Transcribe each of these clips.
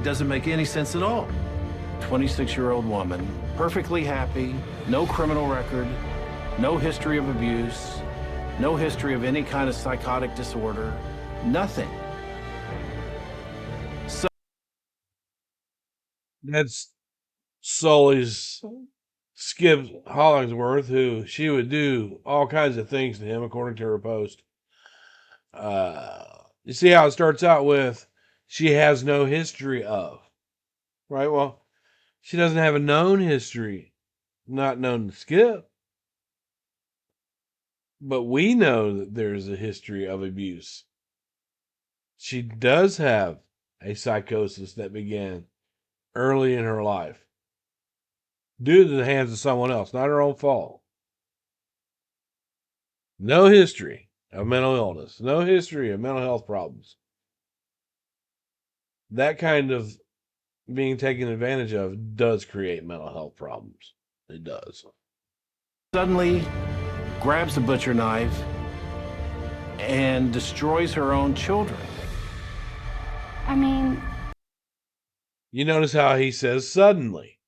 doesn't make any sense at all. 26-year-old woman, perfectly happy, no criminal record, no history of abuse, no history of any kind of psychotic disorder, nothing. So That's Sully's Skip Hollingsworth, who she would do all kinds of things to him, according to her post. You see how it starts out with, she has no history of, right? Well, she doesn't have a known history, not known to Skip. But we know that there's a history of abuse. She does have a psychosis that began early in her life due to the hands of someone else, not her own fault. No history of mental illness, no history of mental health problems. That kind of being taken advantage of does create mental health problems. It does. suddenly grabs a butcher knife and destroys her own children. I mean, You notice how he says suddenly.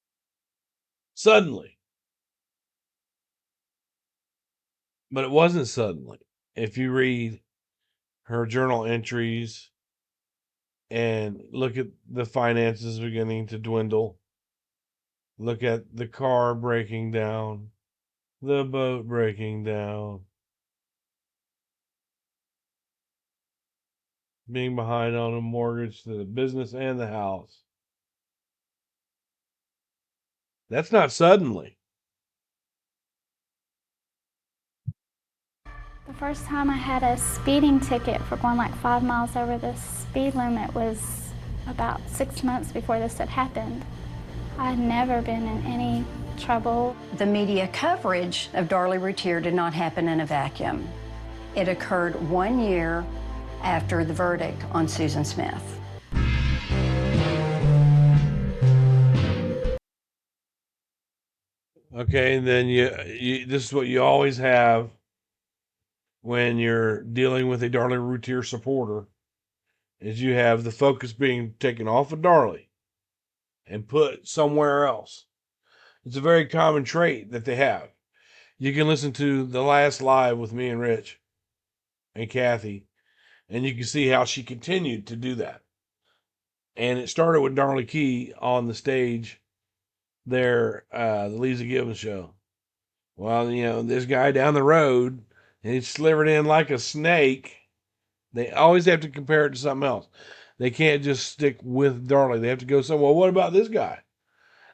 Suddenly. But it wasn't suddenly. If you read her journal entries and look at the finances beginning to dwindle, look at the car breaking down, the boat breaking down, being behind on a mortgage to the business and the house. That's not suddenly. the first time I had a speeding ticket for going like 5 miles over the speed limit was about 6 months before this had happened. I had never been in any trouble. The media coverage of Darlie Routier did not happen in a vacuum. It occurred 1 year after the verdict on Susan Smith. Okay, and then this is what you always have when you're dealing with a Darlie Routier supporter, is you have the focus being taken off of Darlie and put somewhere else. It's a very common trait that they have. You can listen to the last live with me and Rich and Kathy, and you can see how she continued to do that. And it started with Darlie Key on the stage there, the Lisa Gibbons show. Well, this guy down the road, and he slivered in like a snake. They always have to compare it to something else. They can't just stick with Darlie. They have to go somewhere. Well, what about this guy?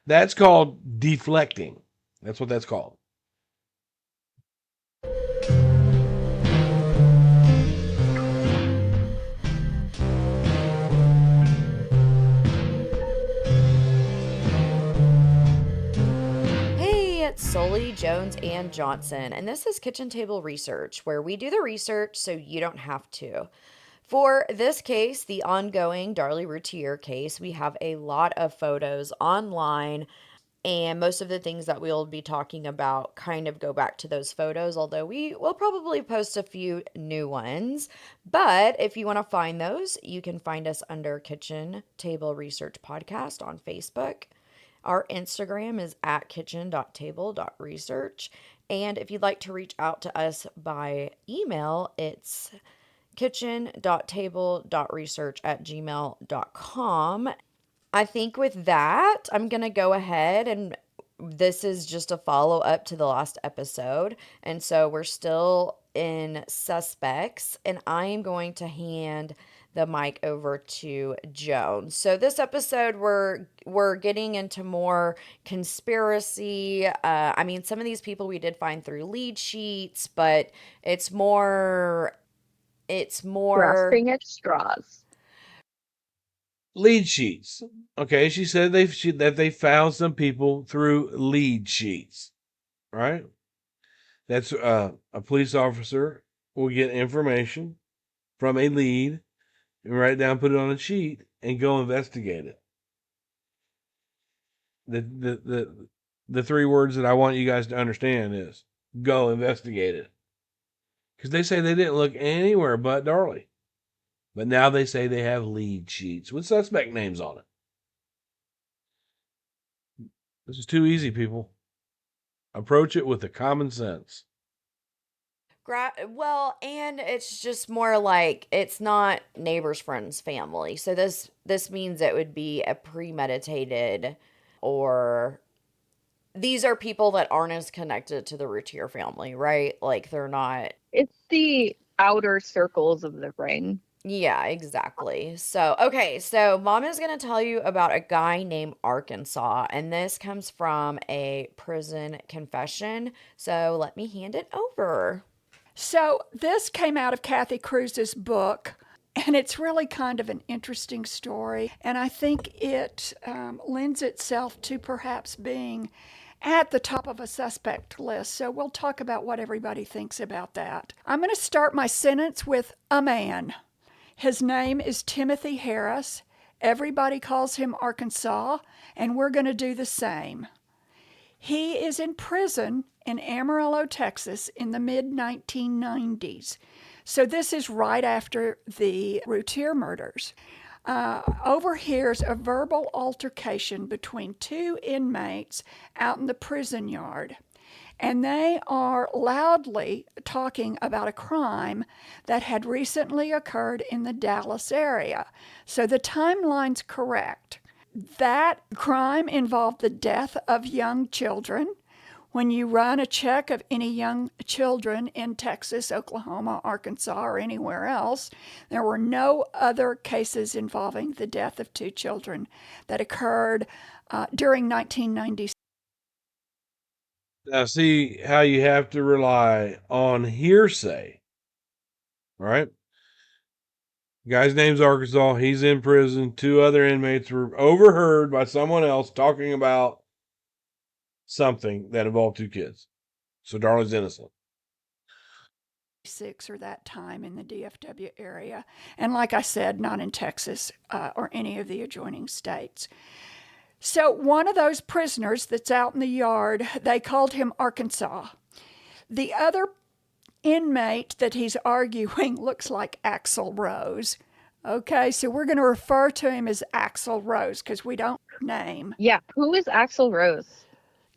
That's called deflecting. That's what that's called. It's Sully, Jones, and Johnson, and this is Kitchen Table Research, where we do the research so you don't have to. For this case, the ongoing Darlie Routier case, we have a lot of photos online, and most of the things that we'll be talking about kind of go back to those photos, although we will probably post a few new ones. But if you want to find those, you can find us under Kitchen Table Research Podcast on Facebook. Our Instagram is at kitchen.table.research. And if you'd like to reach out to us by email, it's kitchen.table.research@gmail.com. I think with that, I'm going to go ahead, and this is just a follow up to the last episode. And so we're still in suspects, and I am going to hand the mic over to Joan. So this episode, we're getting into more conspiracy. Some of these people we did find through lead sheets, but it's more grasping at straws. Lead sheets. Okay, she said that they found some people through lead sheets, right? That's a police officer will get information from a lead, and write it down, put it on a sheet, and go investigate it. The three words that I want you guys to understand is go investigate it. Because they say they didn't look anywhere but Darlie. But now they say they have lead sheets with suspect names on it. This is too easy, people. Approach it with a common sense. Well, and it's just more like it's not neighbors, friends, family. So this means it would be a premeditated, or these are people that aren't as connected to the Routier family, right? Like they're not. It's the outer circles of the ring. Yeah, exactly. So, okay, so mom is going to tell you about a guy named Arkansas, and this comes from a prison confession. So, let me hand it over. So this came out of Kathy Cruz's book, and it's really kind of an interesting story. And I think it lends itself to perhaps being at the top of a suspect list. So we'll talk about what everybody thinks about that. I'm going to start my sentence with a man. His name is Timothy Harris. Everybody calls him Arkansas, and we're going to do the same. He is in prison in Amarillo, Texas in the mid-1990s. So this is right after the Routier murders. Overhears a verbal altercation between two inmates out in the prison yard. And they are loudly talking about a crime that had recently occurred in the Dallas area. So the timeline's correct. That crime involved the death of young children. When you run a check of any young children in Texas, Oklahoma, Arkansas, or anywhere else, there were no other cases involving the death of two children that occurred during 1996. Now, see how you have to rely on hearsay, right? Guy's name's Arkansas. He's in prison. Two other inmates were overheard by someone else talking about something that involved two kids. So Darlie's innocent. Or that time in the DFW area. And like I said, not in Texas or any of the adjoining states. So one of those prisoners that's out in the yard, they called him Arkansas. The other inmate that he's arguing looks like Axl Rose. Okay, so we're going to refer to him as Axl Rose because we don't name. Yeah, who is Axl Rose?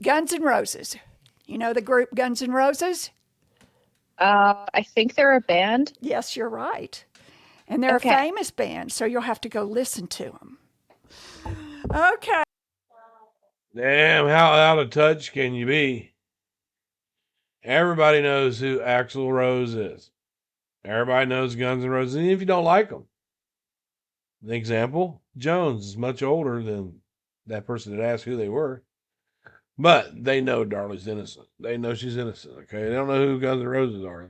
Guns N' Roses. You know the group Guns N' Roses? I think they're a band. Yes, you're right. And they're a famous band, so you'll have to go listen to them. Okay. Damn, how out of touch can you be? Everybody knows who Axl Rose is. Everybody knows Guns N' Roses, even if you don't like them. The example, Jones is much older than that person that asked who they were. But they know Darlie's innocent. They know she's innocent, okay? They don't know who Guns N' Roses are.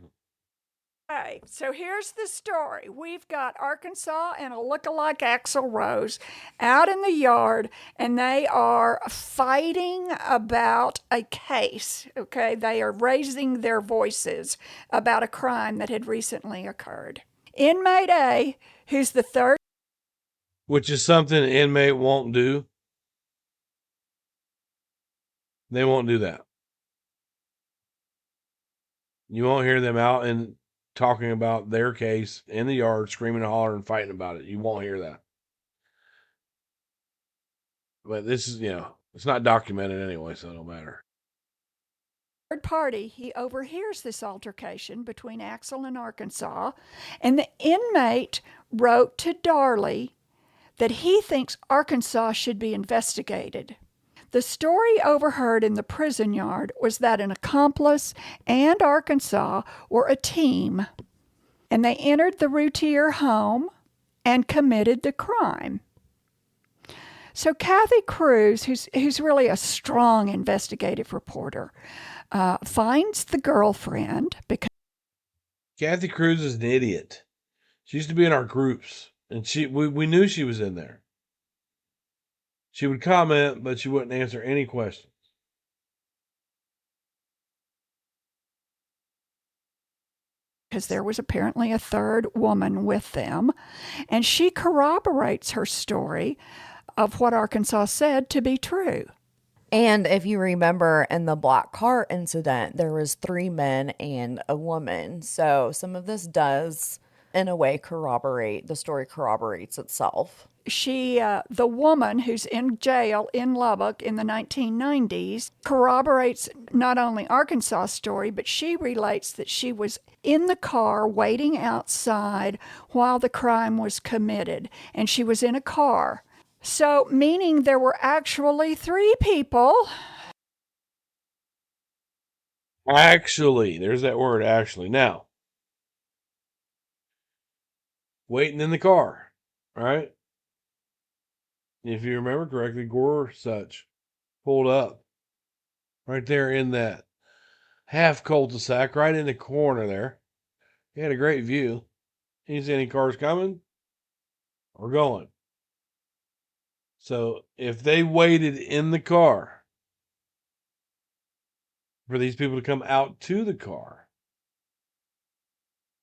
Okay, so here's the story. We've got Arkansas and a lookalike Axl Rose out in the yard, and they are fighting about a case, okay? They are raising their voices about a crime that had recently occurred. Inmate A, who's the third... Which is something an inmate won't do. They won't do that. You won't hear them out and talking about their case in the yard, screaming and hollering and fighting about it. You won't hear that. But this is, it's not documented anyway, so it don't matter. Third party, he overhears this altercation between Axl and Arkansas, and the inmate wrote to Darlie that he thinks Arkansas should be investigated. The story overheard in the prison yard was that an accomplice and Arkansas were a team, and they entered the Routier home and committed the crime. So Kathy Cruz, who's really a strong investigative reporter, finds the girlfriend because... Kathy Cruz is an idiot. She used to be in our groups, and we knew she was in there. She would comment, but she wouldn't answer any questions. Because there was apparently a third woman with them, and she corroborates her story of what Arkansas said to be true. And if you remember in the black car incident, there was 3 men and a woman. So some of this does, in a way, corroborate. The story corroborates itself. the woman who's in jail in Lubbock in the 1990s corroborates not only Arkansas' story, but she relates that she was in the car waiting outside while the crime was committed, and she was in a car. So, meaning there were actually 3 people. Actually, there's that word, actually. Now, waiting in the car, right? If you remember correctly, Gorsuch pulled up right there in that half cul-de-sac, right in the corner there. He had a great view. He didn't see any cars coming or going. So if they waited in the car for these people to come out to the car,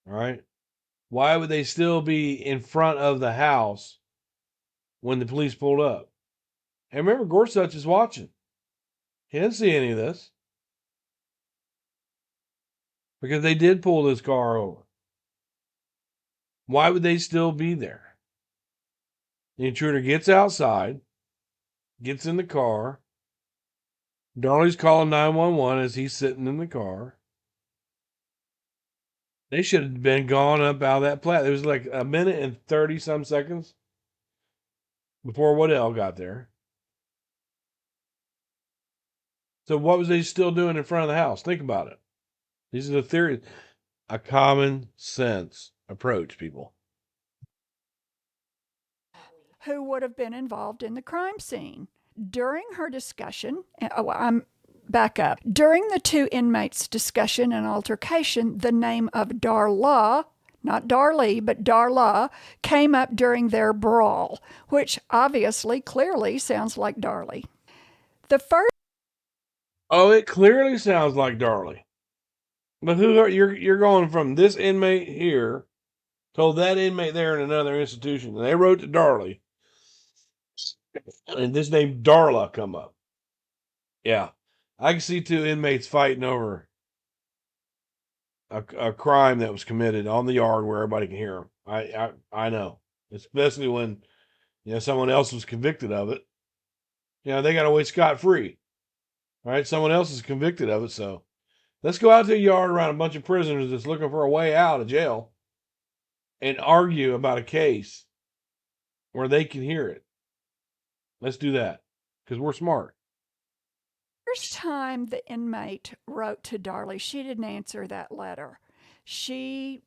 all right, why would they still be in front of the house when the police pulled up? And remember, Gorsuch is watching. He didn't see any of this because they did pull this car over. Why would they still be there? The intruder gets outside, gets in the car. Darlie's calling 911 as he's sitting in the car. They should have been gone up out of that plat. It was like a minute and 30 some seconds before Waddell got there. So what was they still doing in front of the house? Think about it. These are the theories. A common sense approach, people. Who would have been involved in the crime scene. During her discussion, back up. During the 2 inmates' discussion and altercation, the name of Darla, not Darlie, but Darla, came up during their brawl, which obviously, clearly sounds like Darlie. The first. Oh, it clearly sounds like Darlie. But who are you're going from this inmate here, told that inmate there in another institution, and they wrote to Darlie, and this name Darla come up. Yeah, I can see 2 inmates fighting over a crime that was committed on the yard where everybody can hear them. I know, especially when someone else was convicted of it. They got away scot free. Right, someone else is convicted of it, so let's go out to a yard around a bunch of prisoners that's looking for a way out of jail and argue about a case where they can hear it. Let's do that because we're smart. First time the inmate wrote to Darlie, she didn't answer that letter. She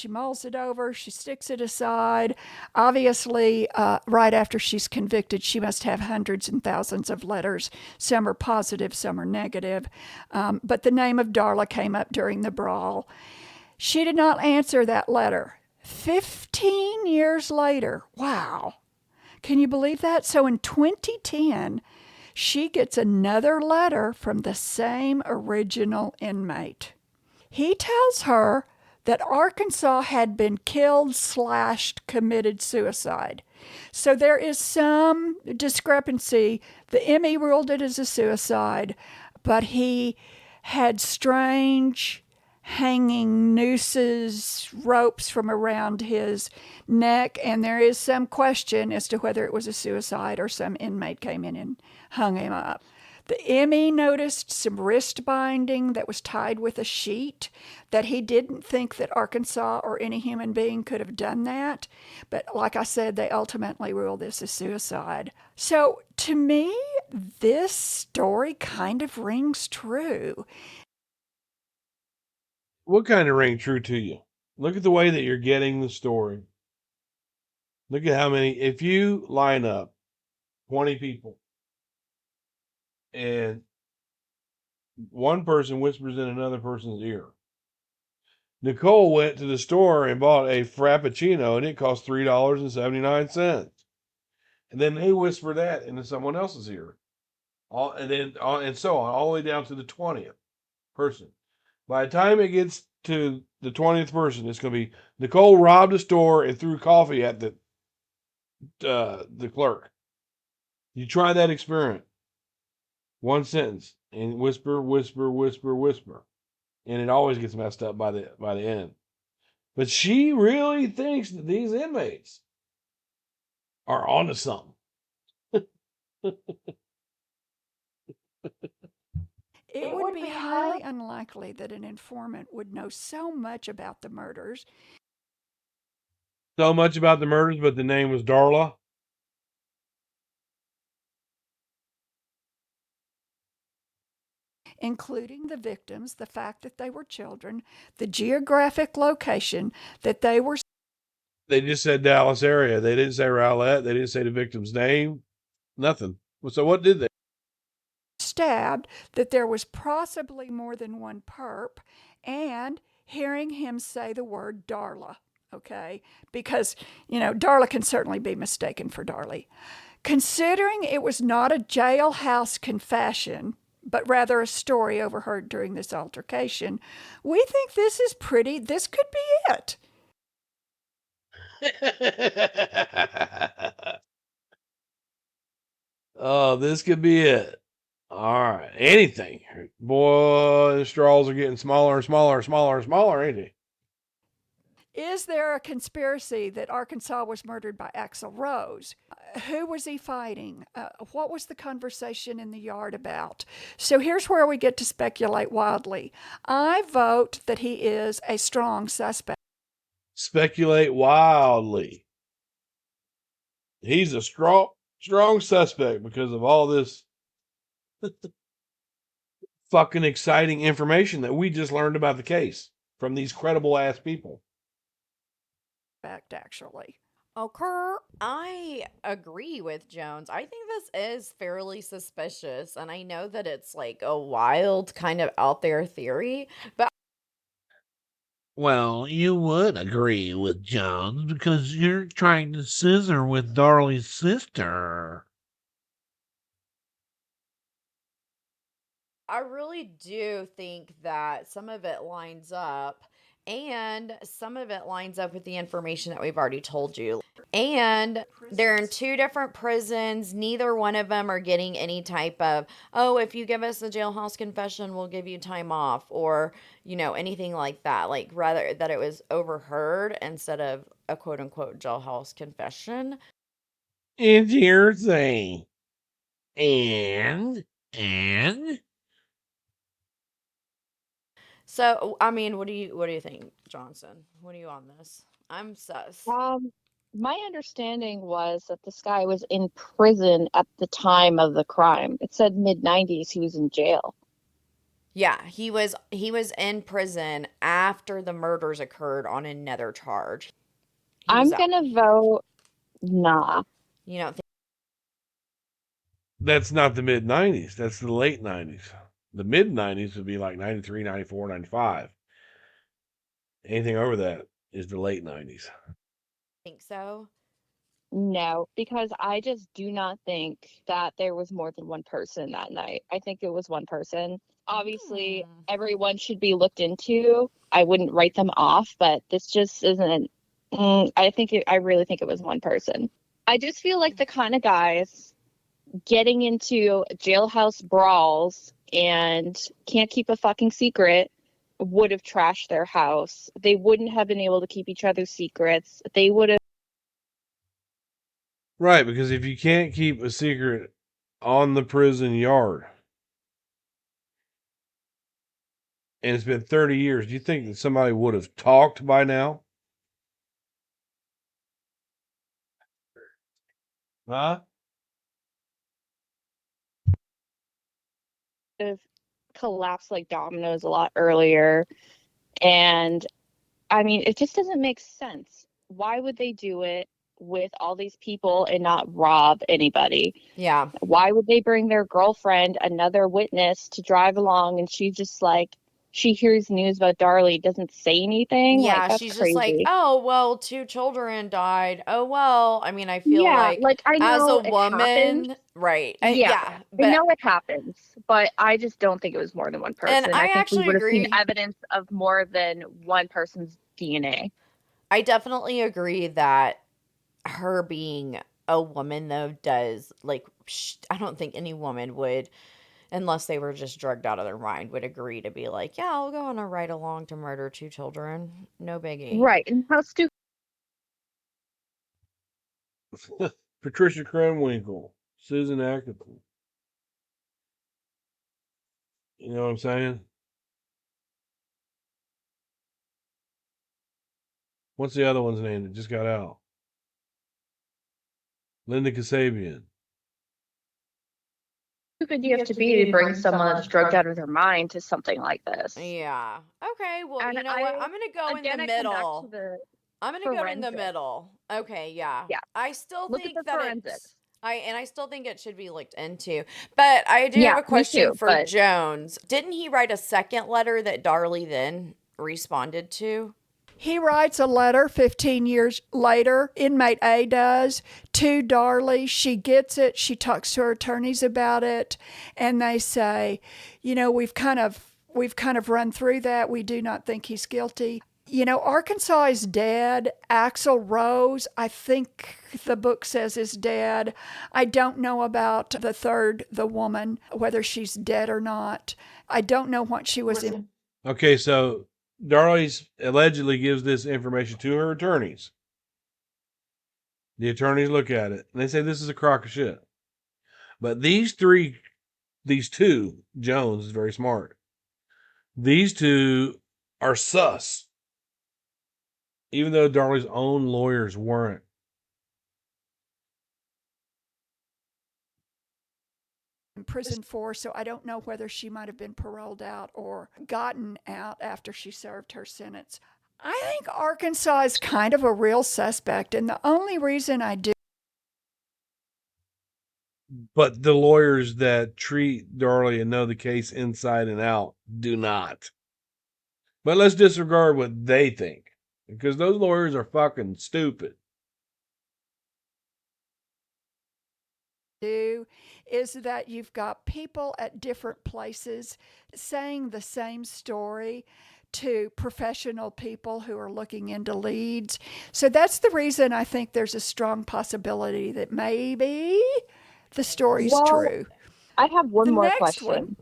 mulls it over, she sticks it aside. Obviously, right after she's convicted, she must have hundreds and thousands of letters. Some are positive, some are negative. But the name of Darla came up during the brawl. She did not answer that letter. 15 years later, wow. Can you believe that? So in 2010, she gets another letter from the same original inmate. He tells her that Arkansas had been killed / committed suicide. So there is some discrepancy. The ME ruled it as a suicide, but he had strange hanging nooses, ropes from around his neck, and there is some question as to whether it was a suicide or some inmate came in and hung him up. The ME noticed some wrist binding that was tied with a sheet, that he didn't think that Arkansas or any human being could have done that. But like I said, they ultimately ruled this as suicide. So to me, this story kind of rings true. What kind of ring true to you? Look at the way that you're getting the story. Look at how many, if you line up 20 people and one person whispers in another person's ear. Nicole went to the store and bought a Frappuccino and it cost $3.79. And then they whisper that into someone else's ear. And so on, all the way down to the 20th person. By the time it gets to the 20th person, it's going to be Nicole robbed a store and threw coffee at the clerk. You try that experiment. One sentence and whisper, whisper, whisper, whisper. And it always gets messed up by the end. But she really thinks that these inmates are onto something. It would be highly unlikely that an informant would know so much about the murders, So much about the murders, but the name was Darla. including the victims, the fact that they were children, the geographic location that they were They just said Dallas area. They didn't say Rowlett. They didn't say the victim's name. Nothing. So what did they? stabbed, that there was possibly more than one perp, and hearing him say the word Darla. Okay, because, Darla can certainly be mistaken for Darlie. Considering it was not a jailhouse confession, but rather a story overheard during this altercation, we think this could be it. Oh, this could be it. All right. Anything. Boy, the straws are getting smaller and smaller and smaller and smaller, ain't they? Is there a conspiracy that Arkansas was murdered by Axl Rose? Who was he fighting? What was the conversation in the yard about? So here's where we get to speculate wildly. I vote that he is a strong suspect. Speculate wildly. He's a strong suspect because of all this fucking exciting information that we just learned about the case from these credible ass people. Actually. Okay, I agree with Jones. I think this is fairly suspicious, and I know that it's like a wild kind of out there theory, but Well, you would agree with Jones because you're trying to scissor with Darlie's sister. I really do think that some of it lines up, and some of it lines up with the information that we've already told you. And they're in two different prisons. Neither one of them are getting any type of, oh, if you give us a jailhouse confession, we'll give you time off, or, anything like that. Like, rather that it was overheard instead of a quote unquote jailhouse confession. It's your thing. And So, I mean, what do you think, Johnson? What are you on this? I'm sus. My understanding was that this guy was in prison at the time of the crime. It said mid-90s he was in jail. Yeah, he was in prison after the murders occurred on another charge. I'm gonna vote nah. You know, That's not the mid 90s. That's the late 90s. The mid 90s would be like 93, 94, 95. Anything over that is the late 90s. think so. No, because I just do not think that there was more than one person that night. I think it was one person. Obviously, everyone should be looked into. I wouldn't write them off, but this just isn't. I really think it was one person. I just feel like the kind of guys getting into jailhouse brawls and can't keep a fucking secret would have trashed their house. They wouldn't have been able to keep each other's secrets. They would have. Right, because if you can't keep a secret on the prison yard, and it's been 30 years, do you think that somebody would have talked by now? Huh? Collapsed like dominoes a lot earlier. And I mean, it just doesn't make sense. Why would they do it with all these people and not rob anybody? Yeah. Why would they bring their girlfriend, another witness, to drive along, and she just like, she hears news about Darlie, doesn't say anything? Yeah, Like, that's she's just like, crazy. oh, well, two children died. Oh, well, I mean, I feel Yeah, like like I as a know it happens. woman, right. Yeah, Yeah, I but, know it happens, but I just don't think it was more than one and person. I I think we actually would have seen agree. evidence of more than one person's DNA. I definitely agree that her being a woman, though, does, like, I don't think any woman would, unless they were just drugged out of their mind, would agree to be like, yeah, I'll go on a ride along to murder two children. No biggie. Right. And how stupid Patricia Krenwinkel, Susan Atkinson. You know what I'm saying? What's the other one's name that just got out? Linda Kasabian. Who could you have to be to bring someone that's drugged out of their mind to something like this? Yeah. Okay. Well, And you know what? I'm gonna go in the again, I come back to middle. the I'm gonna go in the forensics. middle. Okay. Yeah. Yeah. I still Look at think the that forensics. I still think it should be looked into. But I do Yeah, have a me question too, for but Jones. Didn't he write a second letter that Darlie then responded to? He writes a letter 15 years later, inmate A does, to Darlie. She gets it. She talks to her attorneys about it, and they say, you know, we've kind of run through that. We do not think he's guilty. You know, Arkansas is dead. Axel Rose, I think the book says, is dead. I don't know about the third, the woman, whether she's dead or not. I don't know what she was in. Okay, so Darlie's allegedly gives this information to her attorneys. The attorneys look at it and they say this is a crock of shit. But these two, Jones is very smart. These two are sus. Even though Darlie's own lawyers weren't. In prison for, so I don't know whether she might have been paroled out or gotten out after she served her sentence. I think Arkansas is kind of a real suspect, and the only reason I do. But the lawyers that treat Darlie and know the case inside and out do not. But let's disregard what they think, because those lawyers are fucking stupid. Do is that you've got people at different places saying the same story to professional people who are looking into leads. So that's the reason I think there's a strong possibility that maybe the story's true. I have one The more next question. one.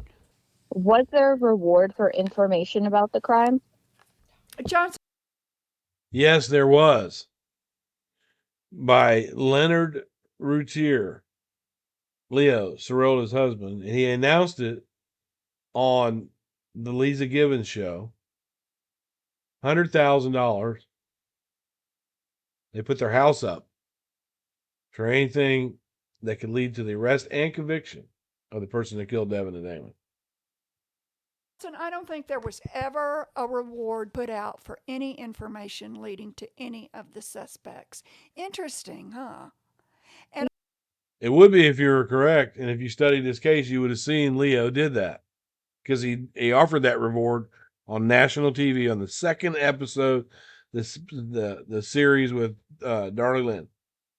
Was there a reward for information about the crime? Johnson. Yes, there was. By Leonard Routier, Leo, Sorola's husband, and he announced it on the Lisa Gibbons show. $100,000. They put their house up for anything that could lead to the arrest and conviction of the person that killed Devin and Damon. I don't think there was ever a reward put out for any information leading to any of the suspects. Interesting, huh? And it would be if you were correct, and if you studied this case, you would have seen Leo did that because he offered that reward on national TV on the second episode, the series with Darlie Lynn.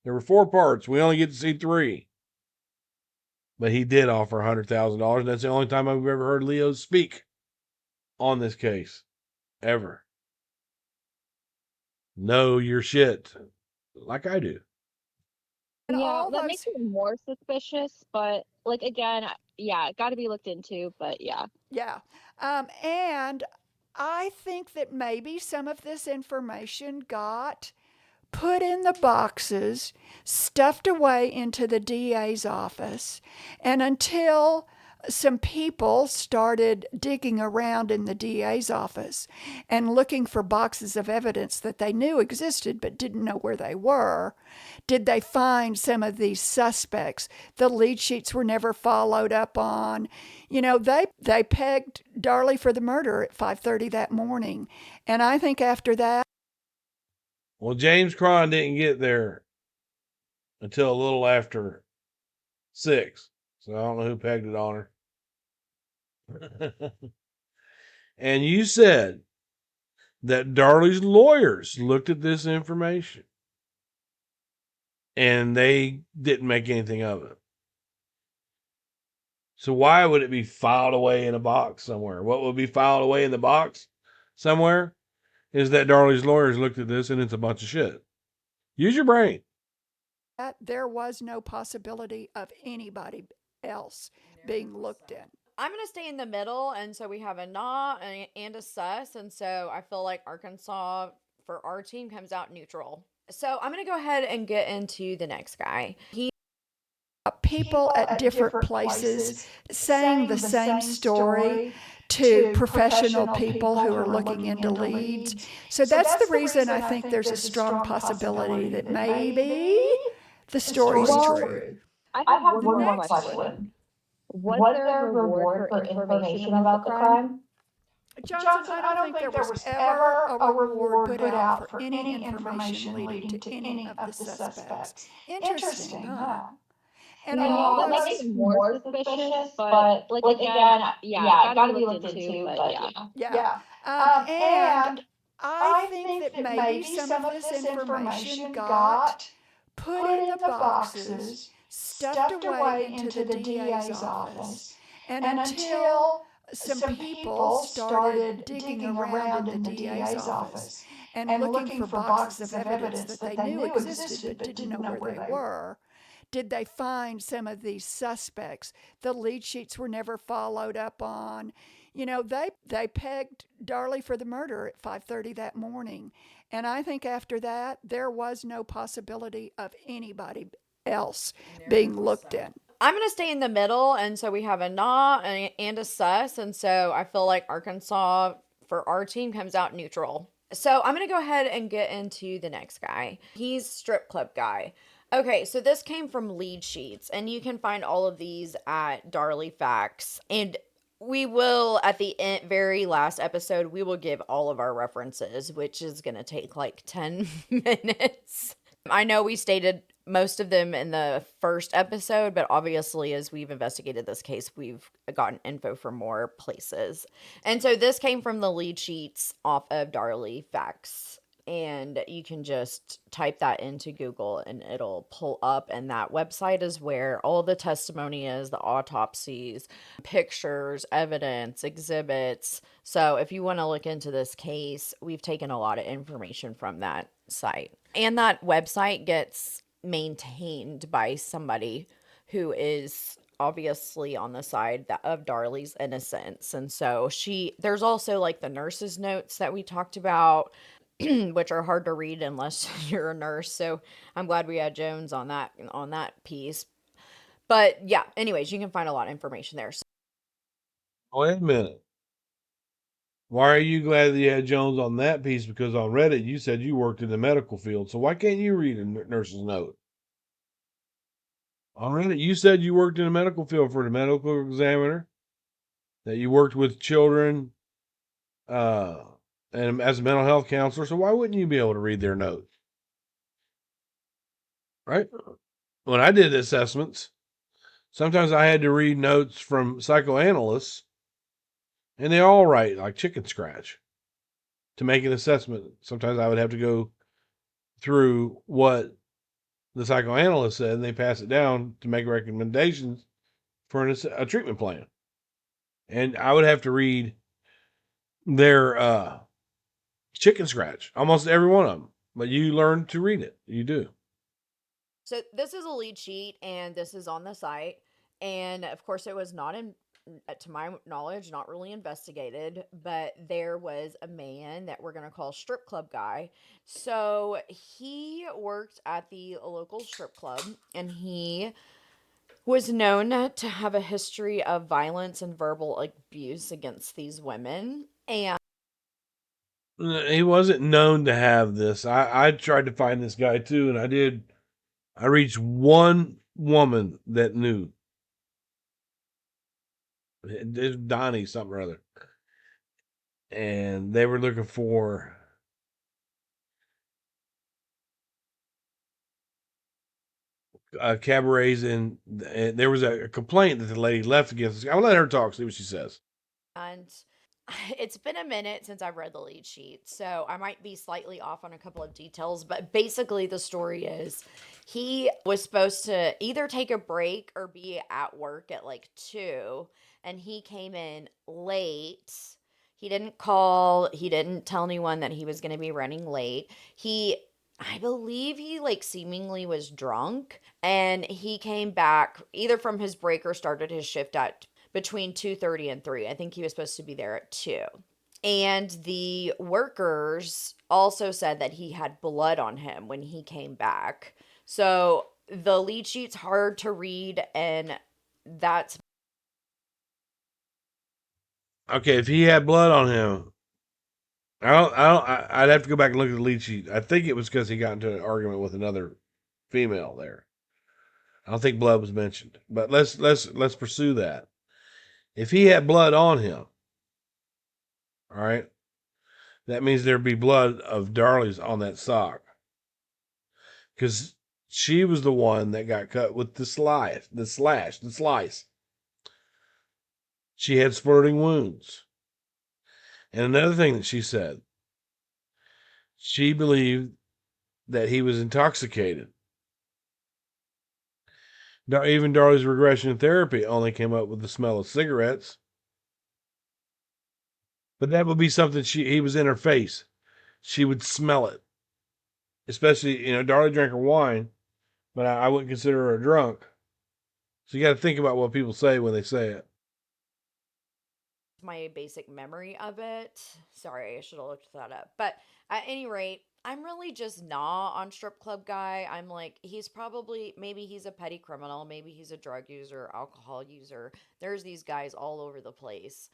There were 4 parts. We only get to see 3. But he did offer $100,000. That's the only time I've ever heard Leo speak on this case. Ever. Know your shit. Like I do. Yeah, that makes it more suspicious, but like again, yeah, got to be looked into, but yeah. Yeah. And I think that maybe some of this information got put in the boxes, stuffed away into the DA's office, and until some people started digging around in the DA's office and looking for boxes of evidence that they knew existed but didn't know where they were, did they find some of these suspects. The lead sheets were never followed up on. You know, they pegged Darlie for the murder at 5:30 that morning. And I think after that, well, James Cron didn't get there until a little after 6. So I don't know who pegged it on her. And you said that Darlie's lawyers looked at this information and they didn't make anything of it. So why would it be filed away in a box somewhere? What would be filed away in the box somewhere is that Darlie's lawyers looked at this and it's a bunch of shit. Use your brain. there was no possibility of anybody else being looked at. I'm going to stay in the middle. And so we have a nah and a sus. And so I feel like Arkansas for our team comes out neutral. So I'm going to go ahead and get into the next guy. People at different places saying the same story to professional people who are looking into leads. So that's the reason I think there's a strong possibility that maybe the story's true. I I have have one one more more question. question. Was Was there a there reward reward for for information information about the about the crime? crime? Johnson, Johnson, I I don't don't think there think there was was ever ever a a reward reward put put out out for for any any information leading to any of the suspects. Interesting, huh? And And all That makes those, it those more more suspicious, suspicious, but but like like again, again, yeah, it yeah, gotta be gotta be looked looked into, into, but but yeah. yeah. yeah. And And I I think think that that maybe maybe some of some of this this information information got got put put in the in the boxes, boxes, stuffed stuffed away away into into the the DA's DA's office. office. And And until until some some people people started started digging digging around in around the in the DA's DA's office office and and looking looking for for boxes boxes of of evidence evidence that they that they knew knew existed existed but but didn't know where they were, did they find some of these suspects? The lead sheets were never followed up on. You know, they pegged Darlie for the murder at 5:30 that morning. And I think after that, there was no possibility of anybody else being looked at. I'm going to stay in the middle. And so we have a nah and a sus. And so I feel like Arkansas for our team comes out neutral. So I'm going to go ahead and get into the next guy. He's strip club guy. Okay, so this came from lead sheets, and you can find all of these at Darlie Facts. And we will, at the very last episode, we will give all of our references, which is going to take like 10 minutes. I know we stated most of them in the first episode, but obviously, as we've investigated this case, we've gotten info from more places. And so this came from the lead sheets off of Darlie Facts. And you can just type that into Google and it'll pull up. And that website is where all the testimony is, the autopsies, pictures, evidence, exhibits. So if you want to look into this case, we've taken a lot of information from that site. And that website gets maintained by somebody who is obviously on the side of Darlie's innocence. And so there's also like the nurse's notes that we talked about, which are hard to read unless you're a nurse. So I'm glad we had Jones on that piece. But yeah, anyways, you can find a lot of information there. Wait a minute. Why are you glad that you had Jones on that piece? Because on Reddit, you said you worked in the medical field. So why can't you read a nurse's note? On Reddit, you said you worked in the medical field for the medical examiner, that you worked with children and as a mental health counselor. So why wouldn't you be able to read their notes? Right? When I did assessments, sometimes I had to read notes from psychoanalysts, and they all write like chicken scratch to make an assessment. Sometimes I would have to go through what the psychoanalyst said, and they pass it down to make recommendations for a treatment plan. And I would have to read their chicken scratch, almost every one of them. But you learn to read it. You do. So this is a lead sheet, and this is on the site. And of course, it was not to my knowledge, not really investigated, but there was a man that we're going to call strip club guy. So he worked at the local strip club, and he was known to have a history of violence and verbal abuse against these women. And He wasn't known to have this. I tried to find this guy too, and I reached one woman that knew. It's Donnie something or other. And they were looking for cabarets, and there was a complaint that the lady left against us. I'll let her talk, see what she says. And it's been a minute since I've read the lead sheet, so I might be slightly off on a couple of details, but basically the story is he was supposed to either take a break or be at work at like 2, and he came in late. He didn't call, he didn't tell anyone that he was going to be running late. I believe he like seemingly was drunk, and he came back either from his break or started his shift at between 2:30 and 3. I think he was supposed to be there at 2. And the workers also said that he had blood on him when he came back. So the lead sheet's hard to read, and that's Okay, if he had blood on him, I'd have to go back and look at the lead sheet. I think it was because he got into an argument with another female there. I don't think blood was mentioned, but let's pursue that. If he had blood on him, all right, that means there'd be blood of Darlie's on that sock, because she was the one that got cut with the slice. She had splurting wounds. And another thing that she said, she believed that he was intoxicated. Now, even Darlie's regression therapy only came up with the smell of cigarettes. But that would be something he was in her face. She would smell it. Especially, Darlie drank her wine, but I wouldn't consider her a drunk. So you got to think about what people say when they say it. my basic memory of it. Sorry, I should have looked that up. But at any rate, I'm really just not on strip club guy. I'm like, maybe he's a petty criminal, maybe he's a drug user, alcohol user. There's these guys all over the place.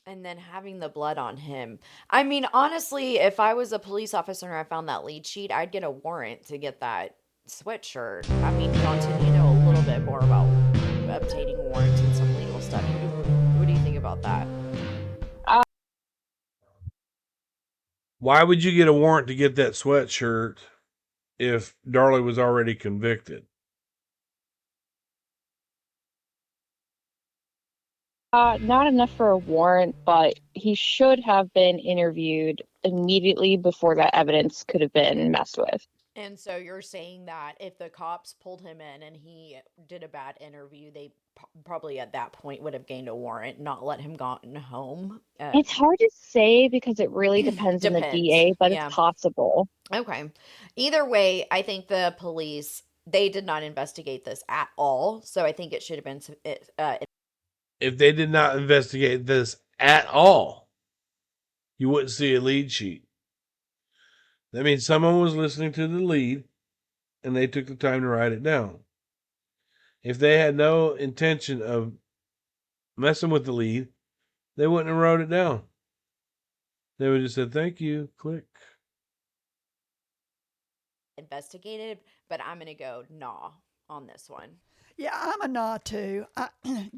And then having the blood on him. I mean, honestly, if I was a police officer and I found that lead sheet, I'd get a warrant to get that sweatshirt. I mean, Johnson, you know a little bit more about obtaining warrants and some legal stuff. What do you think about that? Why would you get a warrant to get that sweatshirt if Darlie was already convicted? Not enough for a warrant, but he should have been interviewed immediately before that evidence could have been messed with. And so you're saying that if the cops pulled him in and he did a bad interview, they probably at that point would have gained a warrant, not let him gotten home. It's hard to say because it really depends on the Depends. DA, but Yeah. it's possible. Okay. Either way, I think the police, they did not investigate this at all. So I think it should have been If they did not investigate this at all, you wouldn't see a lead sheet. That means someone was listening to the lead and they took the time to write it down. If they had no intention of messing with the lead, they wouldn't have wrote it down. They would have just said, thank you, click. investigated, but I'm going to go nah on this one. Yeah, I'm a nah too.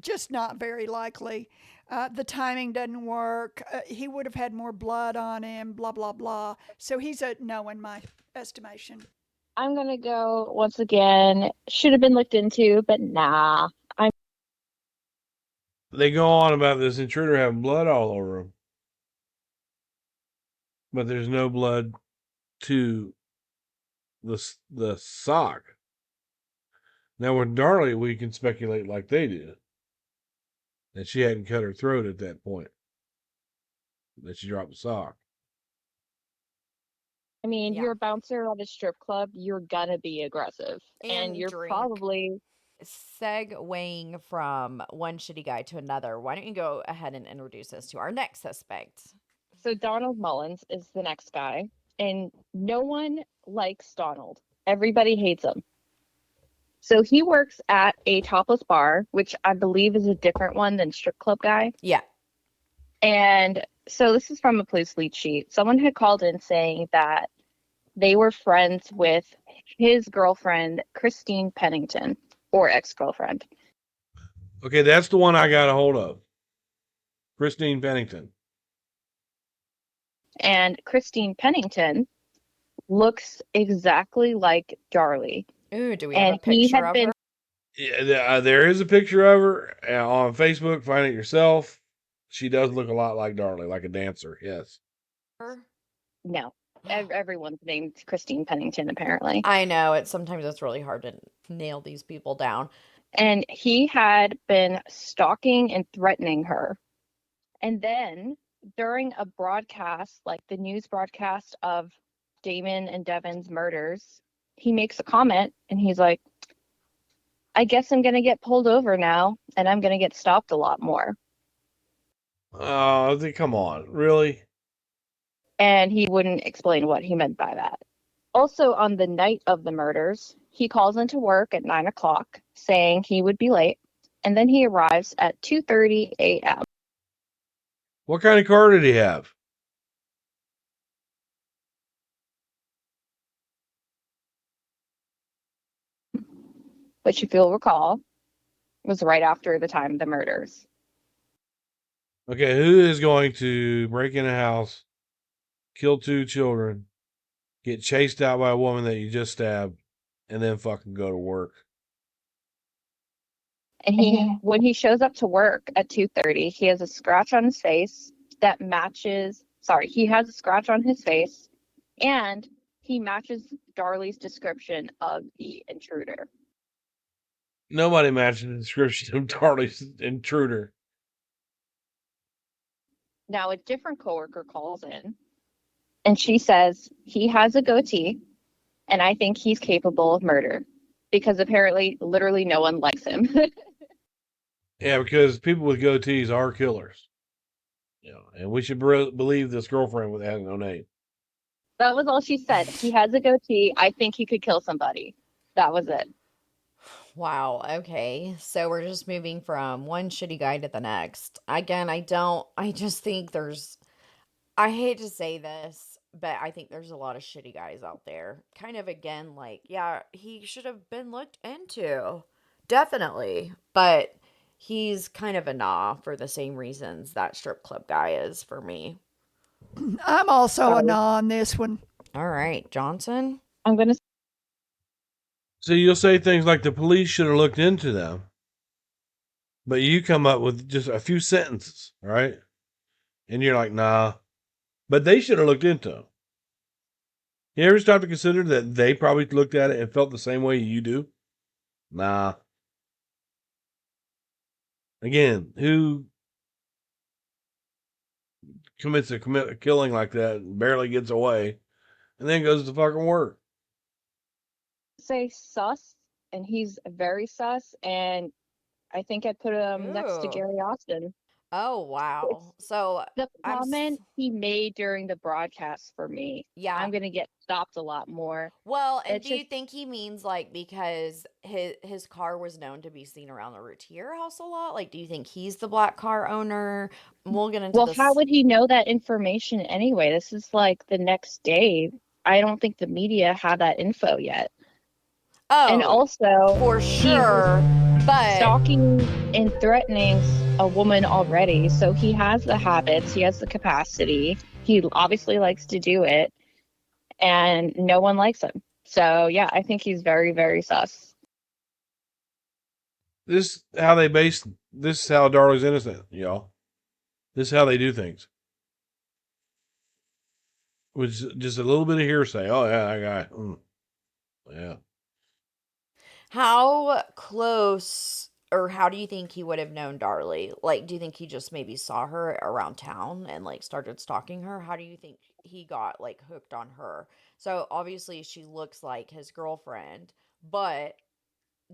Just not very likely. The timing doesn't work. He would have had more blood on him, blah, blah, blah. So he's a no in my estimation. I'm going to go once again. Should have been looked into, but nah. They go on about this intruder having blood all over him, but there's no blood to the sock. Now with Darlie, we can speculate like they did, that she hadn't cut her throat at that point, that she dropped the sock. I mean, Yeah. you're a bouncer at a strip club, you're gonna be aggressive. And you're drink. probably Segueing from one shitty guy to another, why don't you go ahead and introduce us to our next suspect? So Donald Mullins is the next guy, and no one likes Donald. Everybody hates him. So he works at a topless bar, which I believe is a different one than strip club guy. Yeah. And so this is from a police lead sheet. Someone had called in saying that they were friends with his girlfriend, Christine Pennington, or ex-girlfriend. Okay, that's the one I got a hold of. Christine Pennington. And Christine Pennington looks exactly like Darlie. Ooh, do we have a picture of her? Yeah, there is a picture of her on Facebook. Find it yourself. She does look a lot like Darlie, like a dancer. Yes. Her? No. Everyone's named Christine Pennington, apparently. I know. Sometimes it's really hard to nail these people down. And he had been stalking and threatening her. And then during a broadcast, like the news broadcast of Damon and Devin's murders, he makes a comment and he's like, I guess I'm going to get pulled over now and I'm going to get stopped a lot more. Oh, come on, really? And he wouldn't explain what he meant by that. Also, on the night of the murders, he calls into work at 9 o'clock saying he would be late, and then he arrives at 2:30 a.m. What kind of car did he have? Which, if you'll recall, was right after the time of the murders. Okay, who is going to break in a house, kill 2 children, get chased out by a woman that you just stabbed, and then fucking go to work? And when he shows up to work at 2:30, he has a scratch on his face that matches, sorry, he has a scratch on his face and he matches Darlie's description of the intruder. Nobody matches the description of Darlie's intruder. Now, a different coworker calls in and she says he has a goatee and I think he's capable of murder because apparently literally no one likes him. Yeah, because people with goatees are killers. And we should believe this girlfriend with has no name. That was all she said. He has a goatee. I think he could kill somebody. That was it. Wow. Okay. So we're just moving from one shitty guy to the next. Again, I just think I hate to say this, but I think there's a lot of shitty guys out there. Kind of again, like, yeah, he should have been looked into. Definitely. But he's kind of a nah for the same reasons that strip club guy is for me. I'm also a Sorry. no on this one. All right, Johnson. I'm going to So you'll say things like the police should have looked into them, but you come up with just a few sentences, right? And you're like, nah, but they should have looked into them. You ever stop to consider that they probably looked at it and felt the same way you do? Nah. Again, who commits a killing like that and barely gets away and then goes to fucking work? say sus, and he's very sus, and I think I'd put him next to Ooh. Gary Austin. Oh, wow. So The I'm, comment he made during the broadcast for me, yeah. I'm going to get stopped a lot more. Well, and It's do you just, think he means like because his car was known to be seen around the Routier house a lot? Like, do you think he's the black car owner? We'll get into well, how this. would he know that information anyway? This is like the next day. I don't think the media had that info yet. And Oh, also, for he was sure. But stalking and threatening a woman already. So he has the habits, he has the capacity. He obviously likes to do it, and no one likes him. So yeah, I think he's very, very sus. This is how Darlie's innocent, y'all. This is how they do things. With just a little bit of hearsay. Oh yeah, that guy. Yeah. how close or how do you think he would have known Darlie? Like, do you think he just maybe saw her around town and like started stalking her? How do you think he got like hooked on her? So obviously she looks like his girlfriend, but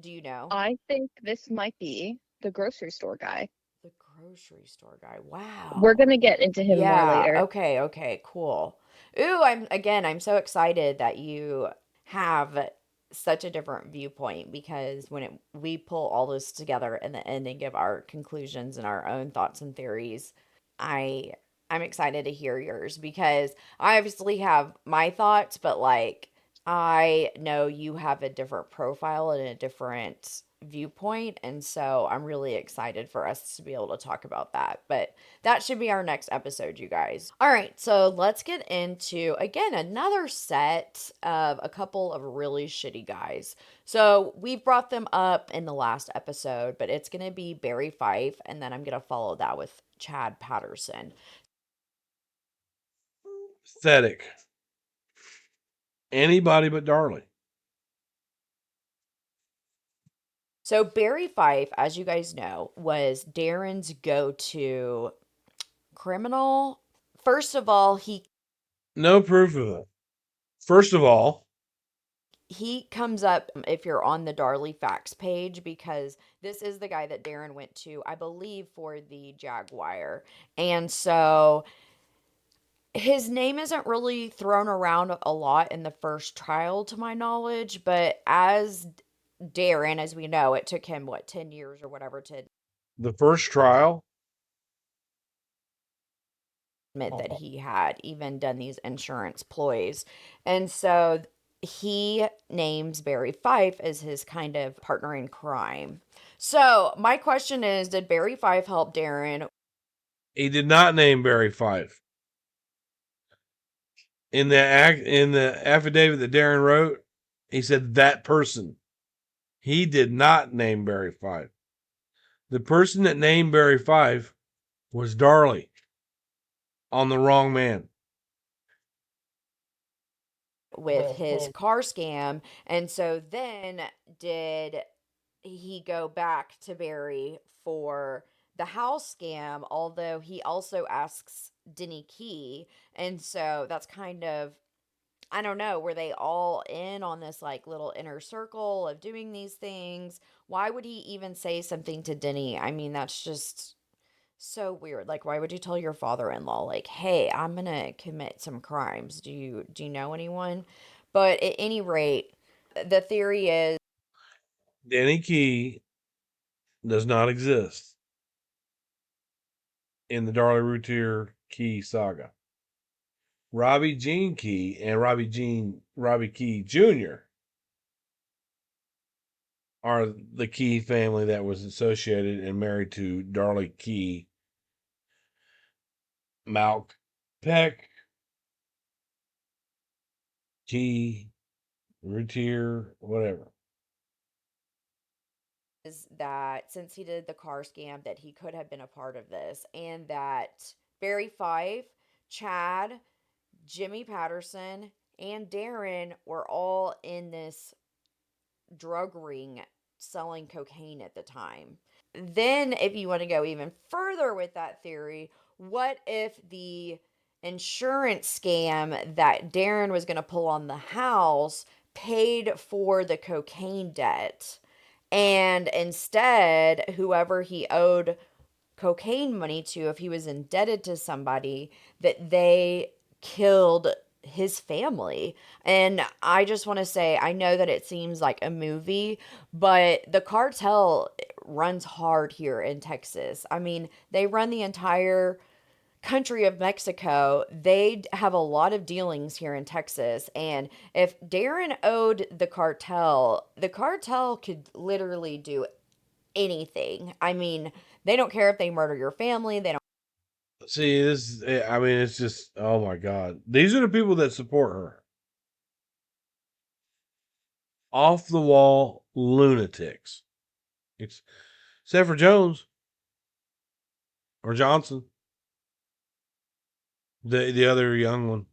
do you know? I think this might be the grocery store guy. The grocery store guy. We're Wow. going to get into him more Yeah. later. Okay. Okay. Cool. Ooh, I'm so excited that you have such a different viewpoint because we pull all this together in the end and give our conclusions and our own thoughts and theories, I I'm excited to hear yours because I obviously have my thoughts, but like I know you have a different profile and a different viewpoint, and so I'm really excited for us to be able to talk about that. But that should be our next episode, you guys. All right, so let's get into again another set of a couple of really shitty guys. So we've brought them up in the last episode, but it's gonna be Barry Fife, and then I'm gonna follow that with Chad Patterson. Pathetic. Anybody but Darlie. So Barry Fife, as you guys know, was Darren's go-to criminal. First of all, he No proof of it. First of all, he comes up if you're on the Darlie facts page, because this is the guy that Darren went to, I believe, for the Jaguar. And so his name isn't really thrown around a lot in the first trial, to my knowledge, but as Darren, as we know, it took him, what, 10 years or whatever to The first trial? admit that he had even done these insurance ploys. And so he names Barry Fife as his kind of partner in crime. So my question is, did Barry Fife help Darren? He did not name Barry Fife. In the affidavit that Darren wrote, he said that person. He did not name Barry Fife. The person that named Barry Fife was Darlie on the wrong man. With his car scam. And so then did he go back to Barry for the house scam, although he also asks Denny Key. And so that's kind of, I don't know, were they all in on this like little inner circle of doing these things? Why would he even say something to Denny? I mean, that's just so weird. Like, why would you tell your father-in-law, like, hey, I'm gonna commit some crimes? Do you know anyone? But at any rate, the theory is Denny Key does not exist in the Darlie Routier Key saga. Robbie Jean Key and Robbie Key Jr. are the Key family that was associated and married to Darlie Key, Malk Peck, Key, Routier, whatever. is that since he did the car scam, that he could have been a part of this, and that Barry Fife, Chad, Jimmy Patterson, and Darren were all in this drug ring selling cocaine at the time. Then, if you want to go even further with that theory, what if the insurance scam that Darren was going to pull on the house paid for the cocaine debt? And instead, whoever he owed cocaine money to, if he was indebted to somebody, that they killed his family. And I just want to say, I know that it seems like a movie, but the cartel runs hard here in Texas. I mean, they run the entire country of Mexico. They have a lot of dealings here in Texas. And if Darren owed the cartel could literally do anything. I mean, they don't care if they murder your family. They don't. See, I mean, it's just, oh my God. These are the people that support her. Off the wall lunatics. Except for Jones or Johnson, the other young one.